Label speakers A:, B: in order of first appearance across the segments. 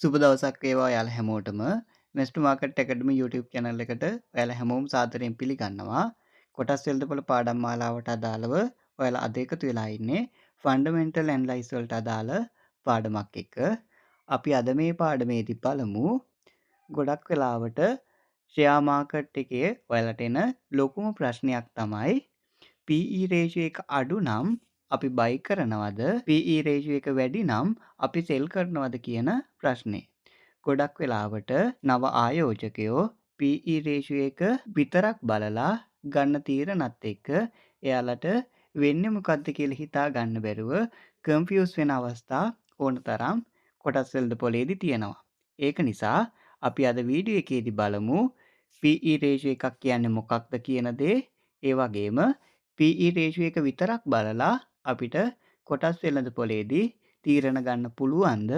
A: සුබ දවසක් වේවා ඔයාලා හැමෝටම. Next Market Academy YouTube channel එකට ඔයාලා හැමෝම සාදරයෙන් පිළිගන්නවා. කොටස් වෙළඳපොළ පාඩම් මාලාවට අදාළව ඔයාලා අද එකතු වෙලා ඉන්නේ Fundamental Analysis වලට අදාළ පාඩමක් එක්ක. අපි අද මේ පාඩමේදී බලමු ගොඩක් වෙලාවට ෂෙයා මාකට් එකේ ඔයාලට එන ලොකුම ප්‍රශ්නයක් තමයි PE රේෂියෝ එක අඩු නම් අපි බයි කරනවද? PE රේෂියෝ එක වැඩි නම් අපි සෙල් කරනවද කියන ප්‍රශ්නේ. ගොඩක් වෙලාවට නව ආයෝජකයෝ PE රේෂියෝ එක විතරක් බලලා ගන්න තීරණත් එක්ක එයාලට වෙන්නේ මොකද්ද කියලා හිතා ගන්න බැරුව කන්ෆියුස් වෙන අවස්ථා ඕන තරම් කොටස් වෙළඳපොලේදී තියෙනවා. ඒක නිසා අපි අද වීඩියෝ එකේදී බලමු PE රේෂියෝ එකක් කියන්නේ මොකක්ද කියන දේ. ඒ වගේම PE රේෂියෝ එක විතරක් බලලා අපිට කොටස් වෙළඳපොලේදී තීරණ ගන්න පුළුවන්ද?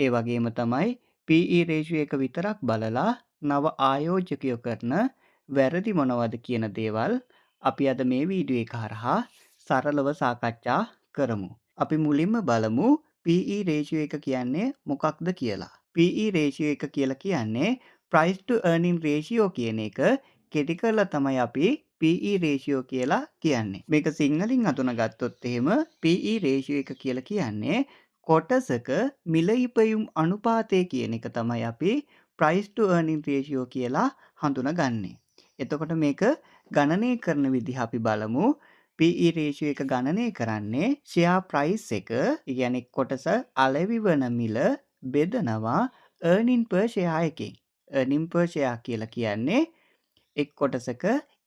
A: ඒ වගේම තමයි PE රේෂියෝ එක විතරක් බලලා නව ආයෝජකයෝ කරන වැරදි මොනවද කියන දේවල් අපි අද මේ වීඩියෝ එක හරහා සරලව සාකච්ඡා කරමු. අපි මුලින්ම බලමු PE රේෂියෝ එක කියන්නේ මොකක්ද කියලා. PE රේෂියෝ එක කියලා කියන්නේ price to earning ratio කියන එක කෙටි කරලා තමයි අපි PE රේෂියෝ කියලා කියන්නේ. මේක සිංහලින් අඳුනගත්තොත් එහෙම PE රේෂියෝ එක කියලා කියන්නේ කොටසක මිල ඉපයුම් අනුපාතය කියන එක තමයි අපි price to earning ratio කියලා හඳුනගන්නේ. එතකොට මේක ගණනය කරන විදිහ අපි බලමු. PE රේෂියෝ එක ගණනය කරන්නේ share price එක, ඒ කියන්නේ කොටස අලෙවි වන මිල බෙදනවා earning per share එකෙන්. earning per share කියලා කියන්නේ එක් කොටසක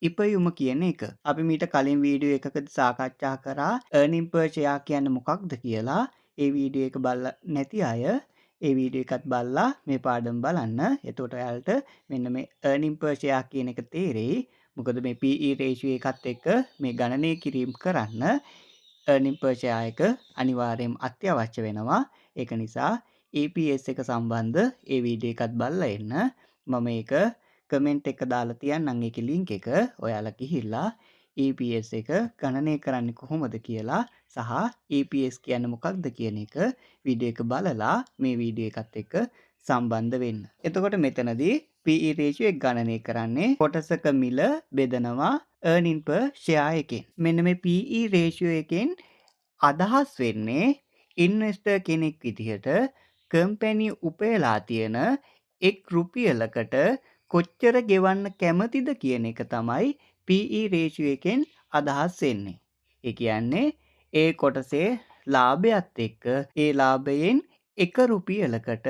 A: ඉපයුම කියන එක. අපි මීට කලින් වීඩියෝ එකකදී සාකච්ඡා කරා earning per share කියන්නේ මොකක්ද කියලා. ඒ වීඩියෝ එක බලලා නැති අය ඒ වීඩියෝ එකත් බලලා මේ පාඩම බලන්න. එතකොට ඔයාලට මෙන්න මේ earning per share කියන එක තේරෙයි. මොකද මේ PE ratio එකත් එක්ක මේ ගණනය කිරීම කරන්න earning per share එක අනිවාර්යයෙන්ම අත්‍යවශ්‍ය වෙනවා. ඒක නිසා EPS එක සම්බන්ධ ඒ වීඩියෝ එකත් බලලා එන්න. මම ඒක කමෙන්ට් එක දාලා තියන්නම් ඒකේ ලින්ක් එක. ඔයාලා ගිහිල්ලා EPS එක ගණනය කරන්නේ කොහොමද කියලා සහ EPS කියන්නේ මොකක්ද කියන එක වීඩියෝ එක බලලා මේ වීඩියෝ එකත් එක්ක සම්බන්ධ වෙන්න. එතකොට මෙතනදී PE ratio එක ගණනය කරන්නේ කොටසක මිල බෙදනවා earning per share එකෙන්. මෙන්න මේ PE ratio එකෙන් අදහස් වෙන්නේ ඉන්වෙස්ටර් කෙනෙක් විදිහට කම්පැනි උපයලා තියෙන එක් රුපියලකට කොච්චර ගෙවන්න කැමතිද කියන එක තමයි PE රේෂියෝ එකෙන් අදහස් වෙන්නේ. ඒ කියන්නේ ඒ කොටසේ ලාභයත් එක්ක ඒ ලාභයෙන් එක රුපියලකට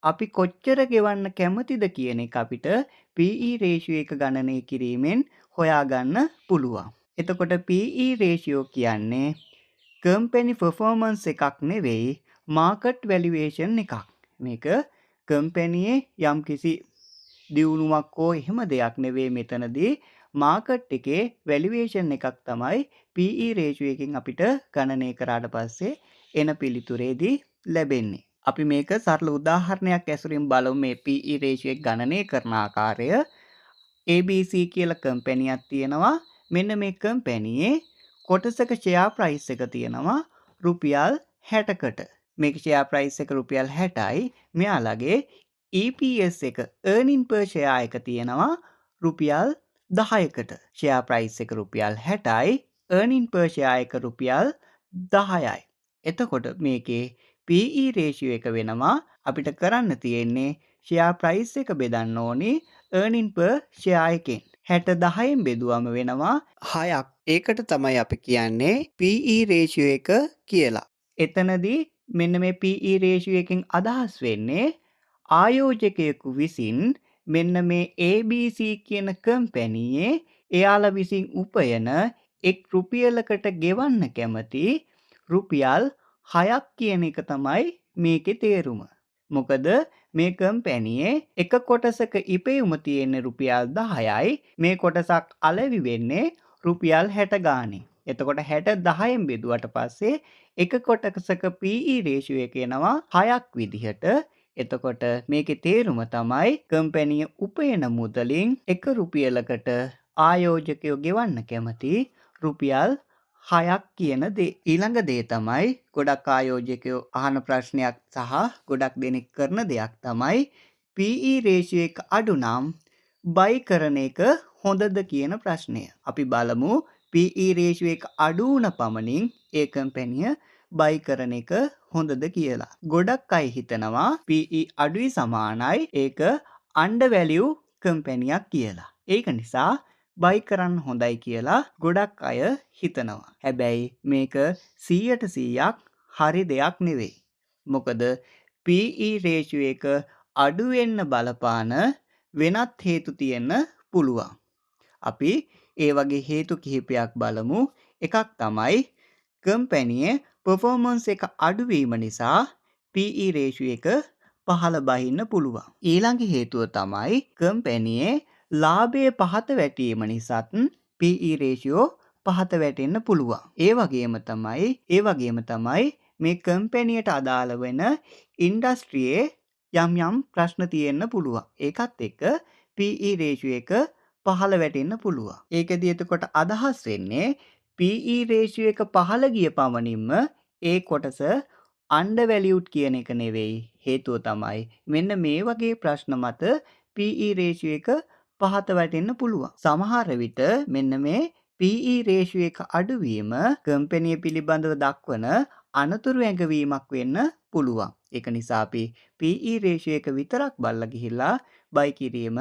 A: අපි කොච්චර ගෙවන්න කැමතිද කියන එක අපිට PE රේෂියෝ එක ගණනය කිරීමෙන් හොයාගන්න පුළුවන්. එතකොට PE රේෂියෝ කියන්නේ කම්පැනි පර්ෆෝමන්ස් එකක් නෙවෙයි මාකට් වැලියේෂන් එකක්. මේක කම්පැනියේ යම්කිසි දියුණුවක් හෝ එහෙම දෙයක් නෙවෙයි මෙතනදී මාකට් එකේ වැලියේෂන් එකක් තමයි PE රේෂියෝ එකෙන් අපිට ගණනය කරාට පස්සේ එන පිළිතුරේදී ලැබෙන්නේ. අපි මේක සරල උදාහරණයක් ඇසුරින් බලමු මේ PE රේෂියෝ එක ගණනය කරන ආකාරය. ABC කියලා කම්පැනියක් තියෙනවා. මෙන්න මේ කම්පැනියේ කොටසක ෂෙයා ප්‍රයිස් එක තියෙනවා රුපියල් 60කට. මේක ෂෙයා ප්‍රයිස් එක රුපියල් 60යි. මෙයාලගේ EPS එක earning per share එක තියෙනවා රුපියල් 10කට. ෂෙයා ප්‍රයිස් එක රුපියල් 60යි, earning per share එක රුපියල් 10යි. එතකොට මේකේ PE ratio එක වෙනවා අපිට කරන්න තියෙන්නේ ෂෙයා ප්‍රයිස් එක බෙදන්න ඕනේ earning per share එකෙන්. 60 10න් බෙදුවම වෙනවා 6ක්. ඒකට තමයි අපි කියන්නේ PE ratio එක කියලා. එතනදී මෙන්න මේ PE ratio එකෙන් අදහස් වෙන්නේ ආයෝජකයෙකු විසින් මෙන්න මේ ABC කියන කම්පැනියේ එයාලා විසින් උපයන එක් රුපියලකට ගෙවන්න කැමති රුපියල් 6ක් කියන එක තමයි මේකේ තේරුම. මොකද මේ කම්පැනියේ එක කොටසක ඉපයුම තියෙන්නේ රුපියල් 10යි. මේ කොටසක් අලෙවි වෙන්නේ රුපියල් 60 ගානේ. එතකොට 60 10න් බෙදුවට පස්සේ එක කොටසක PE රේෂියෝ එක එනවා 6ක් විදිහට. එතකොට මේකේ තේරුම තමයි කම්පැනිය උපයන මුදලින් එක රුපියලකට ආයෝජකයෝ ගෙවන්න කැමති රුපියල් 6ක් කියන දේ. ඊළඟ දේ තමයි ගොඩක් ආයෝජකයෝ අහන ප්‍රශ්නයක් සහ ගොඩක් දෙනෙක් කරන දෙයක් තමයි PE රේෂියෝ එක අඩු නම් බයි කරන එක හොඳද කියන ප්‍රශ්නය. අපි බලමු PE රේෂියෝ එක අඩු වුණ පමණින් ඒ කම්පැනිය බයි කරන එක හොඳද කියලා. ගොඩක් අය හිතනවා PE අඩුයි සමානයි ඒක අන්ඩර් වැලියු කම්පැනියක් කියලා. ඒක නිසා බයි කරන්න හොඳයි කියලා ගොඩක් අය හිතනවා. හැබැයි මේක 100%ක් හරි දෙයක් නෙවෙයි. මොකද PE රේෂියෝ එක අඩු වෙන්න බලපාන වෙනත් හේතු තියෙන්න පුළුවන්. අපි ඒ වගේ හේතු කිහිපයක් බලමු. එකක් තමයි කම්පැනියේ පර්ෆෝමන්ස් එක අඩු වීම නිසා PE රේෂියෝ එක පහළ බහින්න පුළුවන්. ඊළඟ හේතුව තමයි කම්පැනියේ ලාභය පහත වැටීම නිසාත් PE රේෂියෝ පහත වැටෙන්න පුළුවන්. ඒ වගේම තමයි මේ කම්පැනියට අදාළ වෙන ඉන්ඩස්ට්‍රියේ යම් ප්‍රශ්න තියෙන්න පුළුවන්. ඒකත් එක්ක PE රේෂියෝ එක පහළ වැටෙන්න පුළුවන්. ඒකදී එතකොට අදහස් වෙන්නේ PE රේෂියෝ එක පහළ ගිය පමණින්ම ඒ කොටස අන්ඩර් වැලියුඩ් කියන එක නෙවෙයි. හේතුව තමයි මෙන්න මේ වගේ ප්‍රශ්න මත PE රේෂියෝ එක පහත වැටෙන්න පුළුවන්. සමහර විට මෙන්න මේ PE රේෂියෝ එක අඩුවීම කම්පැනි පිළිබඳව දක්වන අනතුරු ඇඟවීමක් වෙන්න පුළුවන්. ඒක නිසා අපි PE රේෂියෝ එක විතරක් බලලා ගිහිල්ලා බයි කිරීම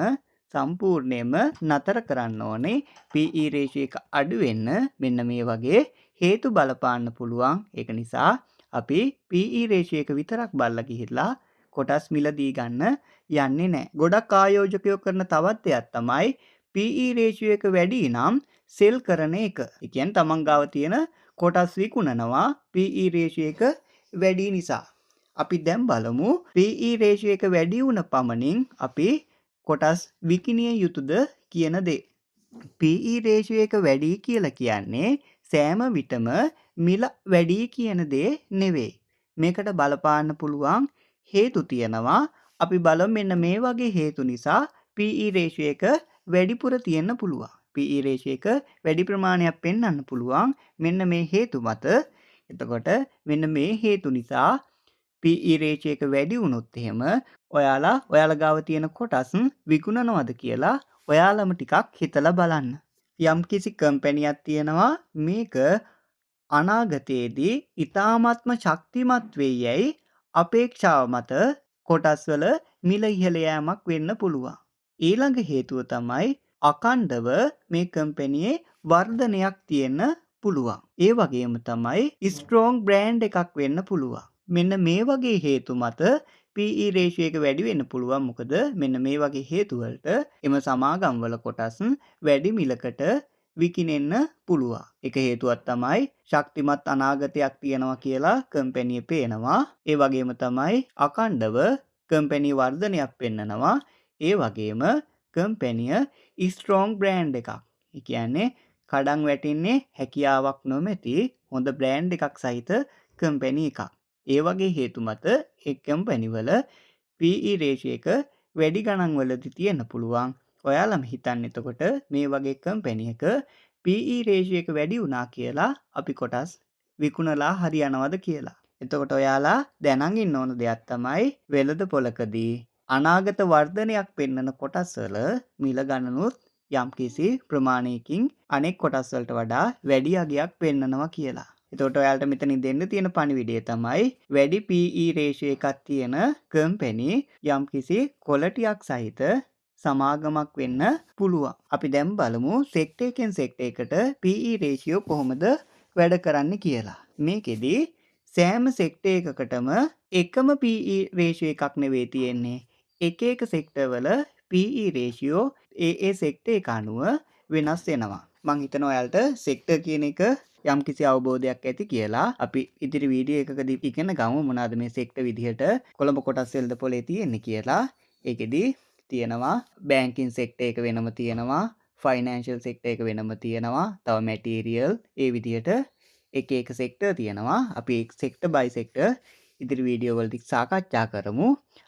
A: සම්පූර්ණයෙන්ම නතර කරන්න ඕනේ. PE රේෂියෝ එක අඩු වෙන්න මෙන්න මේ වගේ හේතු බලපාන්න පුළුවන්. ඒක නිසා අපි PE රේෂියෝ එක විතරක් බලලා ගිහිල්ලා කොටස් මිලදී ගන්න යන්නේ නැහැ. ගොඩක් ආයෝජකයෝ කරන තවත් දෙයක් තමයි PE රේෂියෝ එක වැඩි නම් සෙල් කරන එක. ඒ කියන්නේ තමන් ගාව තියෙන කොටස් විකුණනවා PE රේෂියෝ එක වැඩි නිසා. අපි දැන් බලමු PE රේෂියෝ එක වැඩි වුණ පමණින් අපි කොටස් විකිණිය යුතුද කියන දේ. PE රේෂියෝ එක වැඩි කියලා කියන්නේ සෑම විටම මිල වැඩි කියන දේ නෙවෙයි. මේකට බලපාන්න පුළුවන් හේතු තියෙනවා. අපි බලමු මෙන්න මේ වගේ හේතු නිසා PE රේෂියෝ එක වැඩිපුර තියෙන්න පුළුවන්. PE රේෂියෝ එක වැඩි ප්‍රමාණයක් පෙන්වන්න පුළුවන් මෙන්න මේ හේතු මත. එතකොට මෙන්න මේ හේතු නිසා PE රේෂියෝ එක වැඩි වුණොත් එහෙම ඔයාලා ගාව තියෙන කොටස් විකුණනවද කියලා ඔයාලම ටිකක් හිතලා බලන්න. යම්කිසි කම්පැනියක් තියෙනවා මේක අනාගතයේදී ඉතාමත්ම ශක්තිමත් වෙයි අපේක්ෂාව මත කොටස්වල මිල ඉහළ යෑමක් වෙන්න පුළුවන්. ඊළඟ හේතුව තමයි අඛණ්ඩව මේ කම්පැනියේ වර්ධනයක් තියෙන්න පුළුවන්. ඒ වගේම තමයි ස්ට්‍රෝං බ්‍රෑන්ඩ් එකක් වෙන්න පුළුවන්. මෙන්න මේ වගේ හේතු මත PE රේෂියෝ එක වැඩි වෙන්න පුළුවන්. මොකද මෙන්න මේ වගේ හේතු වලට එම සමාගම් වල කොටස් වැඩි මිලකට විකිනෙන්න පුළුවන්. එක හේතුවක් තමයි ශක්තිමත් අනාගතයක් තියෙනවා කියලා කම්පැනිය පේනවා. ඒ වගේම තමයි අඛණ්ඩව කම්පැනි වර්ධනයක් පෙන්නනවා. ඒ වගේම කම්පැනිය ස්ට්‍රෝං බ්‍රෑන්ඩ් එකක්. ඒ කියන්නේ කඩන් වැටෙන්නේ හැකියාවක් නොමැති හොඳ බ්‍රෑන්ඩ් එකක් සහිත කම්පැනි එකක්. ඒ වගේ හේතු මත ඒ කම්පැනි වල PE රේෂියෝ එක වැඩි ගණන් වලදී තියෙන්න පුළුවන්. ඔයාලම හිතන්න එතකොට මේ වගේ කම්පැනි එක PE රේෂියෝ එක වැඩි වුණා කියලා අපි කොටස් විකුණලා හරියනවද කියලා. එතකොට ඔයාලා දැනන් ඉන්න ඕන දෙයක් තමයි වෙළඳ පොලකදී අනාගත වර්ධනයක් පෙන්වන කොටස්වල මිල ගණනුත් යම්කිසි ප්‍රමාණයකින් අනෙක් කොටස් වලට වඩා වැඩි අගයක් පෙන්වනවා කියලා. එතකොට ඔයාලට මෙතනින් දෙන්න තියෙන පණිවිඩය තමයි වැඩි PE රේෂියෝ එකක් තියෙන කම්පැනි යම්කිසි ක්වොලිටියක් සහිත සමාගමක් වෙන්න පුළුවන්. අපි දැන් බලමු සෙක්ටර් එකෙන් සෙක්ටර් එකට PE රේෂියෝ කොහොමද වැඩ කරන්නේ කියලා. මේකෙදි සෑම සෙක්ටර් එකකටම එකම PE රේෂියෝ එකක් නෙවෙයි තියෙන්නේ. එක එක සෙක්ටර් වල PE රේෂියෝ ඒ සෙක්ටර් එක අනුව වෙනස් වෙනවා. මං හිතනවා ඔයාලට සෙක්ටර් කියන එක යම්කිසි අවබෝධයක් ඇති කියලා. අපි ඉදිරි වීඩියෝ එකකදී ඉගෙන ගමු මොනවාද මේ සෙක්ටර් විදිහට කොළඹ කොටස් වෙළඳ පොලේ තියෙන්නේ කියලා. ඒකෙදි තියෙනවා බැංකින් සෙක්ටර් එක වෙනම තියෙනවා, ෆයිනෑන්ෂල් සෙක්ටර් එක වෙනම තියෙනවා, තව මැටීරියල් ඒ විදිහට එක එක සෙක්ටර් තියෙනවා. අපි සෙක්ටර් බයි සෙක්ටර් ඉදිරි වීඩියෝ වලදී සාකච්ඡා කරමු.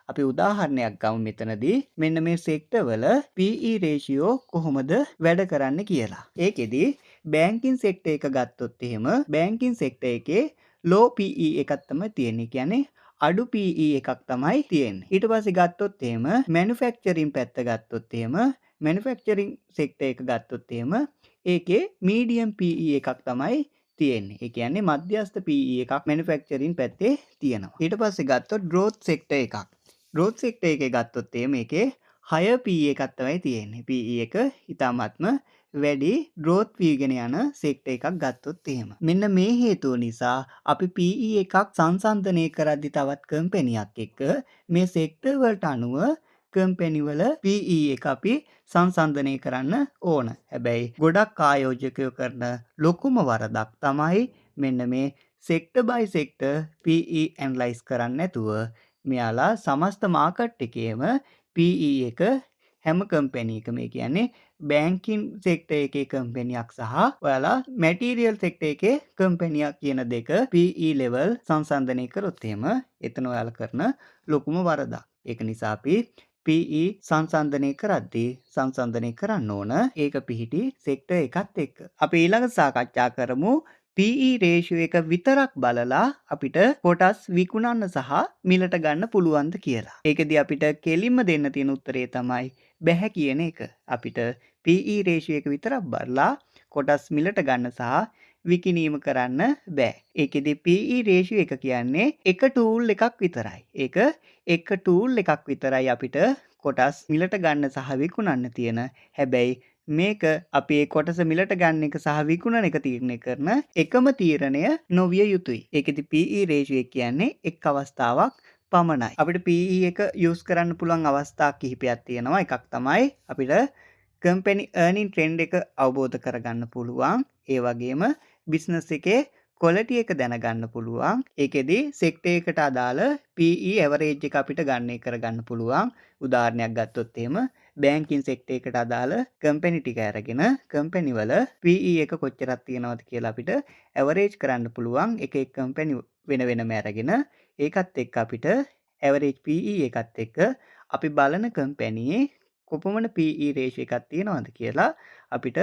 A: අපි උදාහරණයක් ගමු මෙතනදී. මෙන්න මේ සෙක්ටර් වල PE රේෂියෝ කොහොමද වැඩ කරන්නේ කියලා. ඒකෙදි බැංකින් සෙක්ටර් එක ගත්තොත් එහෙම බැංකින් සෙක්ටර් එකේ low PE එකක් තමයි තියෙන්නේ. කියන්නේ අඩු PE එකක් තමයි තියෙන්නේ. ඊට පස්සේ ගත්තොත් එහෙම මැනුෆැක්චරින් පැත්ත ගත්තොත් එහෙම මැනුෆැක්චරින් සෙක්ටර් එක ගත්තොත් එහෙම ඒකේ මීඩියම් PE එකක් තමයි තියෙන්නේ. ඒ කියන්නේ මධ්‍යස්ථ PE එකක් මැනුෆැක්චරින් පැත්තේ තියෙනවා. ඊට පස්සේ ගත්තොත් growth sector එකක්. growth sector එකේ ගත්තොත් මේකේ higher PE එකක් තමයි තියෙන්නේ. PE එක ඉතාමත්ම වැඩි growth වීගෙන යන sector එකක් ගත්තොත් එහෙම. මෙන්න මේ හේතුව නිසා අපි PE එකක් සංසන්දනය කරද්දී තවත් කම්පැනියක් එක්ක මේ sector වලට අනුව කම්පැනි වල PE එක අපි සංසන්දනය කරන්න ඕන. හැබැයි ගොඩක් ආයෝජකයෝ කරන ලොකුම වරදක් තමයි මෙන්න මේ සෙක්ටර් බයි සෙක්ටර් PE ඇනලයිස් කරන්නේ නැතුව මෙයාලා සමස්ත මාකට් එකේම PE එක හැම කම්පැනි එකම කියන්නේ බැංකින් සෙක්ටර් එකේ කම්පැනියක් සහ ඔයාලා මැටීරියල් සෙක්ටර් එකේ කම්පැනියක් කියන දෙක PE ලෙවල් සංසන්දනය කරොත් එහෙම එතන ඔයාලා කරන ලොකුම වරදක්. ඒක නිසා අපි PE සංසන්දනය කරද්දී සංසන්දනය කරන්න ඕන ඒක පිහිටි සෙක්ටර් එකත් එක්ක. අපි ඊළඟ සාකච්ඡා කරමු PE රේෂියෝ එක විතරක් බලලා අපිට කොටස් විකුණන්න සහ මිලට ගන්න පුළුවන්ද කියලා. ඒකෙදි අපිට කෙලින්ම දෙන්න තියෙන උත්තරේ තමයි බැහැ කියන එක. අපිට PE රේෂියෝ එක විතරක් බලලා කොටස් මිලට ගන්න සහ විකිණීම කරන්න බෑ. ඒකෙදි PE රේෂියෝ එක කියන්නේ එක ටූල් එකක් විතරයි. ඒක එක ටූල් එකක් විතරයි අපිට කොටස් මිලට ගන්න සහ විකුණන්න තියෙන. හැබැයි මේක අපි කොටස මිලට ගන්න එක සහ විකුණන එක තීරණය කරන එකම තීරණය නොවිය යුතුයි. ඒකෙදි PE රේෂියෝ එක කියන්නේ එක් අවස්ථාවක් පමණයි. අපිට PE එක යූස් කරන්න පුළුවන් අවස්ථා කිහිපයක් තියෙනවා. එකක් තමයි අපිට කම්පැනි earning trend එක අවබෝධ කරගන්න පුළුවන්. ඒ වගේම බිස්නස් එකේ quality එක දැනගන්න පුළුවන්. ඒකෙදි සෙක්ටර් එකට අදාළ PE average එක අපිට ගණනය කරගන්න පුළුවන්. උදාහරණයක් ගත්තොත් එහෙම බැංකින් සෙක්ටර් එකට අදාළ කම්පැනි ටික අරගෙන කම්පැනි වල PE එක කොච්චරක් තියෙනවද කියලා අපිට average කරන්න පුළුවන්. එක එක කම්පැනි වෙන වෙනම අරගෙන ඒකත් එක්ක අපිට average PE එකත් එක්ක අපි බලන කම්පැනියේ කොපමණ PE රේෂියෝ එකක් තියෙනවද කියලා අපිට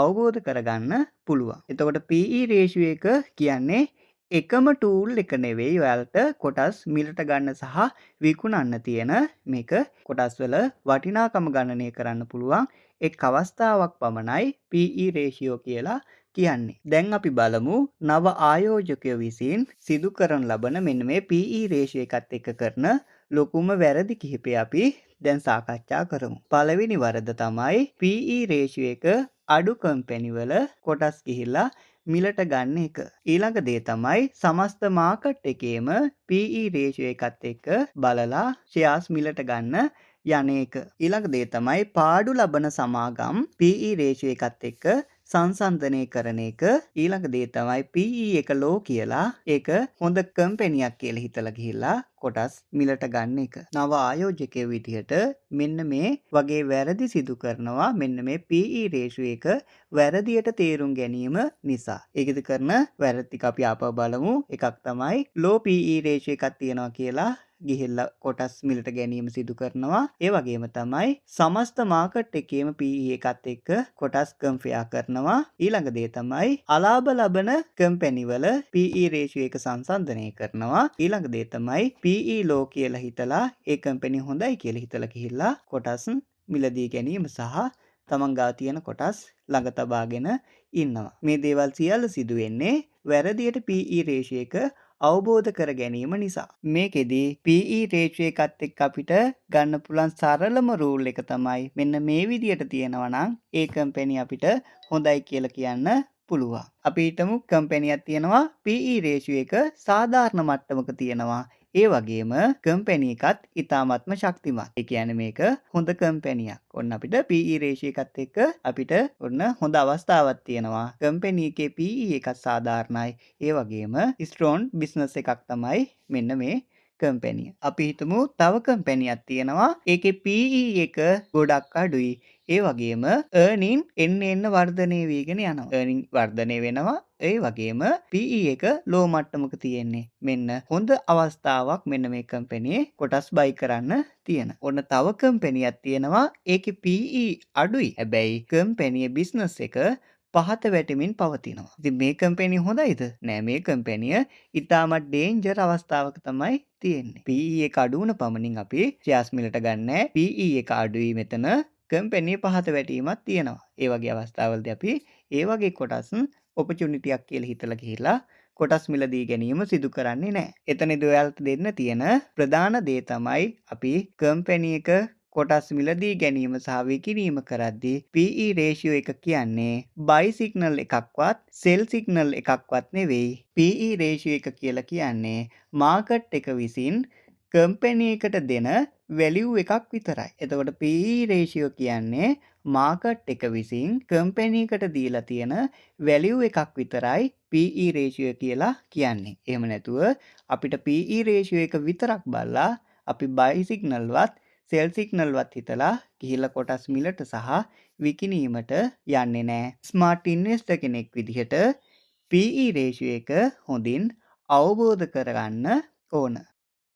A: අවබෝධ කරගන්න පුළුවන්. එතකොට PE රේෂියෝ එක කියන්නේ එකම ටූල් එක නෙවෙයි ඔයාලට කොටස් මිලට ගන්න සහ විකුණන්න තියෙන මේක කොටස් වල වටිනාකම ගණනය කරන්න පුළුවන් එක් අවස්ථාවක් පමණයි PE රේෂියෝ කියලා කියන්නේ. දැන් අපි බලමු නව ආයෝජකයෝ විසින් සිදු කරන ලබන මෙන්න මේ PE රේෂියෝ එකත් එක්ක කරන ලොකුම වැරදි කිහිපය අපි දැන් සාකච්ඡා කරමු. පළවෙනි වරද තමයි PE රේෂියෝ එක අඩු කම්පැනි වල කොටස් ගිහිල්ලා මිලට ගන්න එක. ඊළඟ දේ තමයි සමස්ත මාකට් එකේම PE රේෂියෝ එකත් එක්ක බලලා ෂෙයාර්ස් මිලට ගන්න යන එක. ඊළඟ දේ තමයි පාඩු ලබන සමාගම් PE රේෂියෝ එකත් එක්ක සංසන්දනය කරන එක. ඊළඟ දේ තමයි PE එක ලෝ කියලා ඒක හොඳ කම්පැනියක් කියලා හිතලා ගිහිල්ලා කොටස් මිලට ගන්න එක. නව ආයෝජකයෙකු විදිහට මෙන්න මේ වගේ වැරදි සිදු කරනවා මෙන්න මේ PE රේෂියෝ එක වැරදියට තේරුම් ගැනීම නිසා. ඒකද කරන වැරදි ටික අපි ආපහු බලමු. එකක් තමයි low PE රේෂියෝ එකක් තියෙනවා කියලා ගිහිල්ලා කොටස් මිලට ගැනීම සිදු කරනවා. ඒ වගේම තමයි සමස්ත මාකට් එකේම PE එකත් එක්ක කොටස් කම්පෙයා කරනවා. ඊළඟ දේ තමයි අලාභ ලබන කම්පැනි වල PE රේෂියෝ එක සංසන්දනය කරනවා. ඊළඟ දේ තමයි PE low කියලා හිතලා ඒ කම්පැනි හොඳයි කියලා හිතලා ගිහිල්ලා කොටස් මිලදී ගැනීම සහ තමන් ගාව තියෙන කොටස් ළඟ තබාගෙන ඉන්නවා. මේ දේවල් සියල්ල සිදු වෙන්නේ වැරදියට PE රේෂියෝ එක අවබෝධ කර ගැනීම නිසා. මේකෙදි PE රේෂියෝ එකත් එක්ක අපිට ගන්න පුළුවන් සරලම රූල් එක තමයි මෙන්න මේ විදියට තියෙනවා නම් ඒ කම්පැනි අපිට හොඳයි කියලා කියන්න පුළුවන්. අපි හිතමු කම්පැනියක් තියෙනවා PE රේෂියෝ එක සාධාරණ මට්ටමක තියෙනවා. ඒ වගේම කම්පැනි එකත් ඉතාමත්ම ශක්තිමත්. ඒ කියන්නේ මේක හොඳ කම්පැනියක්. ඔන්න අපිට PE රේෂියෝ එකත් එක්ක අපිට ඔන්න හොඳ අවස්ථාවක් තියෙනවා. කම්පැනි එකේ PE එකත් සාධාරණයි. ඒ වගේම ස්ට්‍රෝන් බිස්නස් එකක් තමයි මෙන්න මේ කම්පැනිය. අපි හිතමු තව කම්පැනියක් තියෙනවා. ඒකේ PE එක ගොඩක් අඩුයි. ඒ වගේම earning එන්න වර්ධනය වීගෙන යනවා. earning වර්ධනය වෙනවා. ඒ වගේම PE එක ලෝ මට්ටමක තියෙන්නේ. මෙන්න හොඳ අවස්ථාවක් මෙන්න මේ කම්පැනියේ කොටස් බයි කරන්න තියෙන. ඔන්න තව කම්පැනියක් තියෙනවා. ඒකේ PE අඩුයි. හැබැයි කම්පැනියේ බිස්නස් එක පහත වැටෙමින් පවතිනවා. ඉතින් මේ කම්පැනි හොඳයිද? නෑ මේ කම්පැනිය ඉතාමත් ඩේන්ජර් අවස්ථාවක තමයි තියෙන්නේ. PE එක අඩු වුණ පමණින් අපි ෂෙයාර්ස් මිලට ගන්නෑ. PE එක අඩුයි මෙතන කම්පැනි පහත වැටීමක් තියෙනවා. ඒ වගේ අවස්ථාවලදී අපි ඒ වගේ කොටස් ඔපචුනිටියක් කියලා හිතලා ගිහිල්ලා කොටස් මිලදී ගැනීම සිදු කරන්නේ නැහැ. එතනදී ඔයාලට දෙන්න තියෙන ප්‍රධාන දේ තමයි අපි කම්පැනි එක කොටස් මිලදී ගැනීම සහ විකිණීම කරද්දී PE රේෂියෝ එක කියන්නේ buy signal එකක්වත් sell signal එකක්වත් නෙවෙයි. PE රේෂියෝ එක කියලා කියන්නේ මාකට් එක විසින් කම්පැනි එකට දෙන වැලියු එකක් විතරයි. එතකොට PE රේෂියෝ කියන්නේ මාකට් එක විසින් කම්පැනි එකට දීලා තියෙන වැලියු එකක් විතරයි PE රේෂියෝ කියලා කියන්නේ. එහෙම නැතුව අපිට PE රේෂියෝ එක විතරක් බලලා අපි buy signal වත් සෙල් සිග්නල්වත් හිතලා ගිහිල්ලා කොටස් මිලට සහ විකිණීමට යන්නේ නැහැ. ස්මාර්ට් ඉන්වෙස්ටර් කෙනෙක් විදිහට PE රේෂියෝ එක හොඳින් අවබෝධ කරගන්න ඕන.